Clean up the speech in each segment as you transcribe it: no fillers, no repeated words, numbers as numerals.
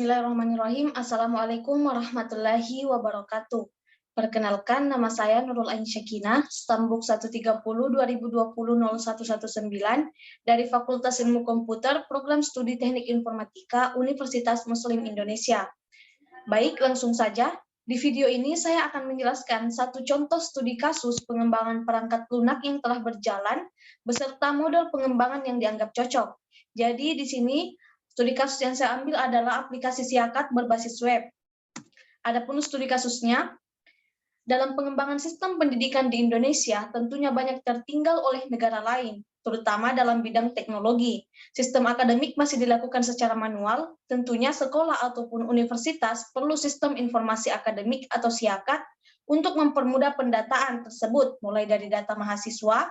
Bismillahirrahmanirrahim. Assalamualaikum warahmatullahi wabarakatuh. Perkenalkan, nama saya Nurul Ain Syakinah, Stambuk 130-2020-0119 dari Fakultas Ilmu Komputer, Program Studi Teknik Informatika, Universitas Muslim Indonesia. Baik, langsung saja. Di video ini saya akan menjelaskan satu contoh studi kasus pengembangan perangkat lunak yang telah berjalan, beserta model pengembangan yang dianggap cocok. Jadi di sini studi kasus yang saya ambil adalah aplikasi Siakat berbasis web. Adapun studi kasusnya, dalam pengembangan sistem pendidikan di Indonesia tentunya banyak tertinggal oleh negara lain, terutama dalam bidang teknologi. Sistem akademik masih dilakukan secara manual, tentunya sekolah ataupun universitas perlu sistem informasi akademik atau Siakat untuk mempermudah pendataan tersebut, mulai dari data mahasiswa,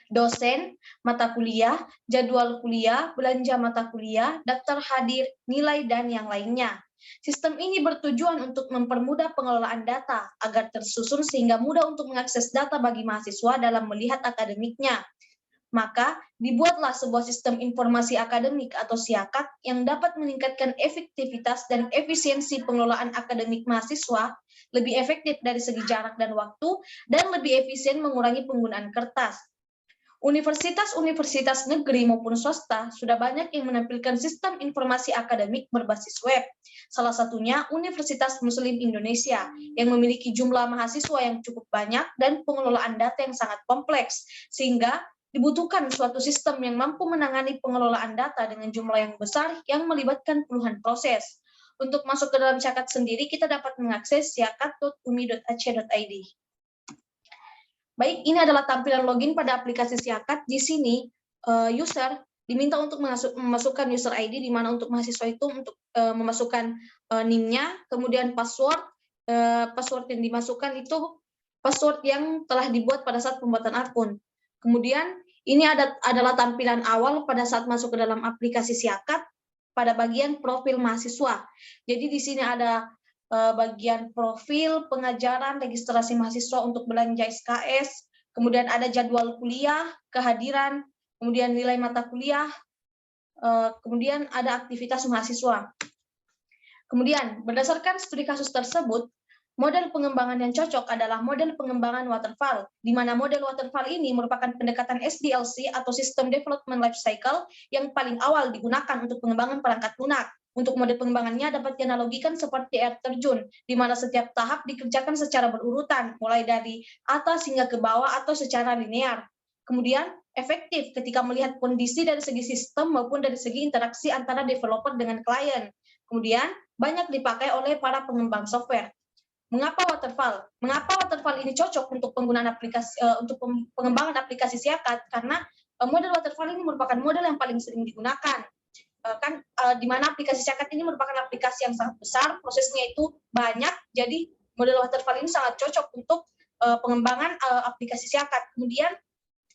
dosen, mata kuliah, jadwal kuliah, belanja mata kuliah, daftar hadir, nilai, dan yang lainnya. Sistem ini bertujuan untuk mempermudah pengelolaan data agar tersusun sehingga mudah untuk mengakses data bagi mahasiswa dalam melihat akademiknya. Maka, dibuatlah sebuah sistem informasi akademik atau Siakat yang dapat meningkatkan efektivitas dan efisiensi pengelolaan akademik mahasiswa, lebih efektif dari segi jarak dan waktu, dan lebih efisien mengurangi penggunaan kertas. Universitas-universitas negeri maupun swasta sudah banyak yang menampilkan sistem informasi akademik berbasis web. Salah satunya Universitas Muslim Indonesia yang memiliki jumlah mahasiswa yang cukup banyak dan pengelolaan data yang sangat kompleks, sehingga dibutuhkan suatu sistem yang mampu menangani pengelolaan data dengan jumlah yang besar yang melibatkan puluhan proses. Untuk masuk ke dalam Siakat sendiri, kita dapat mengakses siakat.umi.ac.id. Baik, ini adalah tampilan login pada aplikasi Siakat. Di sini, user diminta untuk memasukkan user ID, di mana untuk mahasiswa itu untuk memasukkan NIM-nya, kemudian password yang dimasukkan itu password yang telah dibuat pada saat pembuatan akun. Kemudian, ini adalah tampilan awal pada saat masuk ke dalam aplikasi Siakat pada bagian profil mahasiswa. Jadi di sini ada bagian profil, pengajaran, registrasi mahasiswa untuk belanja SKS, kemudian ada jadwal kuliah, kehadiran, kemudian nilai mata kuliah, kemudian ada aktivitas mahasiswa. Kemudian, berdasarkan studi kasus tersebut, model pengembangan yang cocok adalah model pengembangan waterfall, di mana model waterfall ini merupakan pendekatan SDLC atau System Development Life Cycle yang paling awal digunakan untuk pengembangan perangkat lunak. Untuk model pengembangannya dapat dianalogikan seperti air terjun, di mana setiap tahap dikerjakan secara berurutan, mulai dari atas hingga ke bawah atau secara linear. Kemudian, efektif ketika melihat kondisi dari segi sistem maupun dari segi interaksi antara developer dengan klien. Kemudian, banyak dipakai oleh para pengembang software. Mengapa waterfall? Mengapa waterfall ini cocok untuk penggunaan aplikasi untuk pengembangan aplikasi Siakat? Karena model waterfall ini merupakan model yang paling sering digunakan. Di mana aplikasi Siakat ini merupakan aplikasi yang sangat besar, prosesnya itu banyak, jadi model waterfall ini sangat cocok untuk pengembangan aplikasi Siakat. Kemudian,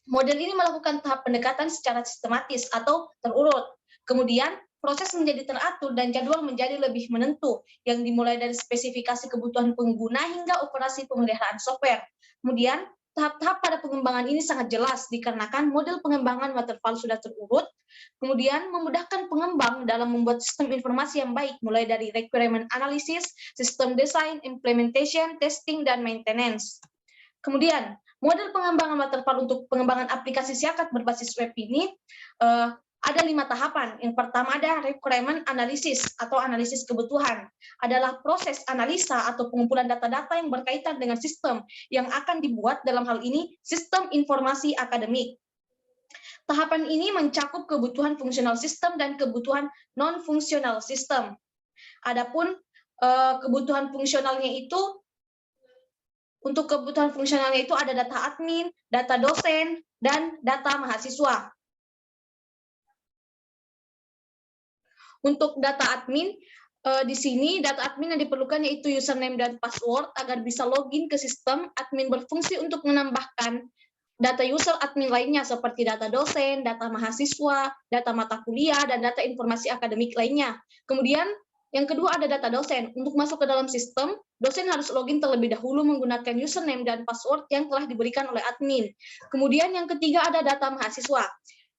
model ini melakukan tahap pendekatan secara sistematis atau terurut. Kemudian, proses menjadi teratur dan jadwal menjadi lebih menentu, yang dimulai dari spesifikasi kebutuhan pengguna hingga operasi pemeliharaan software. Kemudian, tahap-tahap pada pengembangan ini sangat jelas dikarenakan model pengembangan waterfall sudah terurut, kemudian memudahkan pengembang dalam membuat sistem informasi yang baik, mulai dari requirement analysis, sistem design, implementation, testing, dan maintenance. Kemudian, model pengembangan waterfall untuk pengembangan aplikasi Siakat berbasis web ini ada 5 tahapan. Yang pertama ada requirement analysis atau analisis kebutuhan. Adalah proses analisa atau pengumpulan data-data yang berkaitan dengan sistem yang akan dibuat, dalam hal ini sistem informasi akademik. Tahapan ini mencakup kebutuhan fungsional sistem dan kebutuhan non-fungsional sistem. Adapun kebutuhan fungsionalnya itu, untuk kebutuhan fungsionalnya itu ada data admin, data dosen, dan data mahasiswa. Untuk data admin, di sini data admin yang diperlukan yaitu username dan password agar bisa login ke sistem. Admin berfungsi untuk menambahkan data user admin lainnya seperti data dosen, data mahasiswa, data mata kuliah, dan data informasi akademik lainnya. Kemudian yang kedua ada data dosen. Untuk masuk ke dalam sistem, dosen harus login terlebih dahulu menggunakan username dan password yang telah diberikan oleh admin. Kemudian yang ketiga ada data mahasiswa.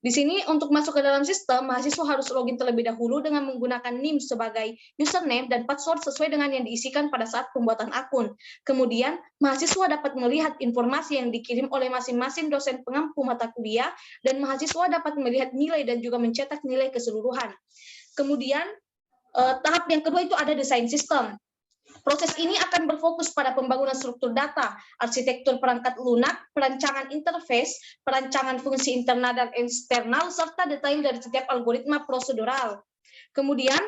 Di sini untuk masuk ke dalam sistem, mahasiswa harus login terlebih dahulu dengan menggunakan NIM sebagai username dan password sesuai dengan yang diisikan pada saat pembuatan akun. Kemudian, mahasiswa dapat melihat informasi yang dikirim oleh masing-masing dosen pengampu mata kuliah, dan mahasiswa dapat melihat nilai dan juga mencetak nilai keseluruhan. Kemudian, tahap yang kedua itu ada desain sistem. Proses ini akan berfokus pada pembangunan struktur data, arsitektur perangkat lunak, perancangan interface, perancangan fungsi internal dan eksternal, serta detail dari setiap algoritma prosedural. Kemudian,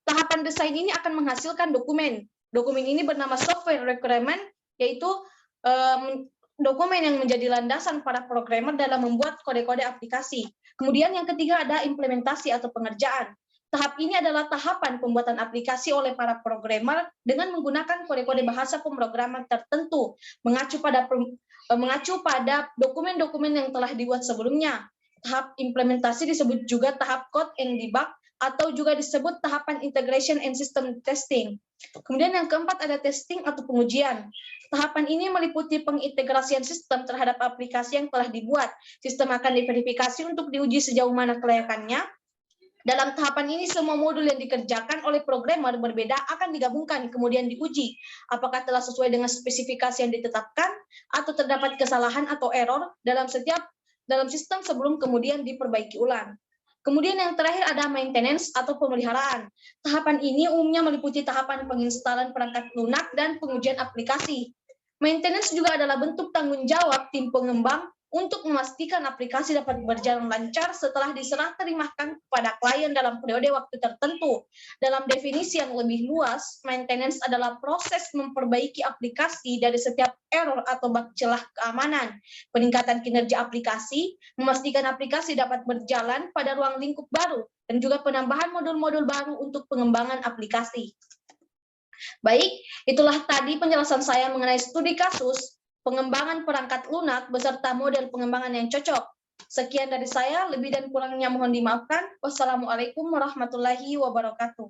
tahapan desain ini akan menghasilkan dokumen. Dokumen ini bernama software requirement, yaitu dokumen yang menjadi landasan para programmer dalam membuat kode-kode aplikasi. Kemudian yang ketiga ada implementasi atau pengerjaan. Tahap ini adalah tahapan pembuatan aplikasi oleh para programmer dengan menggunakan kode-kode bahasa pemrograman tertentu, mengacu pada dokumen-dokumen yang telah dibuat sebelumnya. Tahap implementasi disebut juga tahap code and debug, atau juga disebut tahapan integration and system testing. Kemudian yang keempat ada testing atau pengujian. Tahapan ini meliputi pengintegrasian sistem terhadap aplikasi yang telah dibuat. Sistem akan diverifikasi untuk diuji sejauh mana kelayakannya. Dalam tahapan ini, semua modul yang dikerjakan oleh programmer berbeda akan digabungkan, kemudian diuji. Apakah telah sesuai dengan spesifikasi yang ditetapkan, atau terdapat kesalahan atau error dalam sistem sebelum kemudian diperbaiki ulang. Kemudian yang terakhir ada maintenance atau pemeliharaan. Tahapan ini umumnya meliputi tahapan penginstalan perangkat lunak dan pengujian aplikasi. Maintenance juga adalah bentuk tanggung jawab tim pengembang untuk memastikan aplikasi dapat berjalan lancar setelah diserah terimakan kepada klien dalam periode waktu tertentu. Dalam definisi yang lebih luas, maintenance adalah proses memperbaiki aplikasi dari setiap error atau bug celah keamanan, peningkatan kinerja aplikasi, memastikan aplikasi dapat berjalan pada ruang lingkup baru, dan juga penambahan modul-modul baru untuk pengembangan aplikasi. Baik, itulah tadi penjelasan saya mengenai studi kasus pengembangan perangkat lunak beserta model pengembangan yang cocok. Sekian dari saya, lebih dan kurangnya mohon dimaafkan. Wassalamualaikum warahmatullahi wabarakatuh.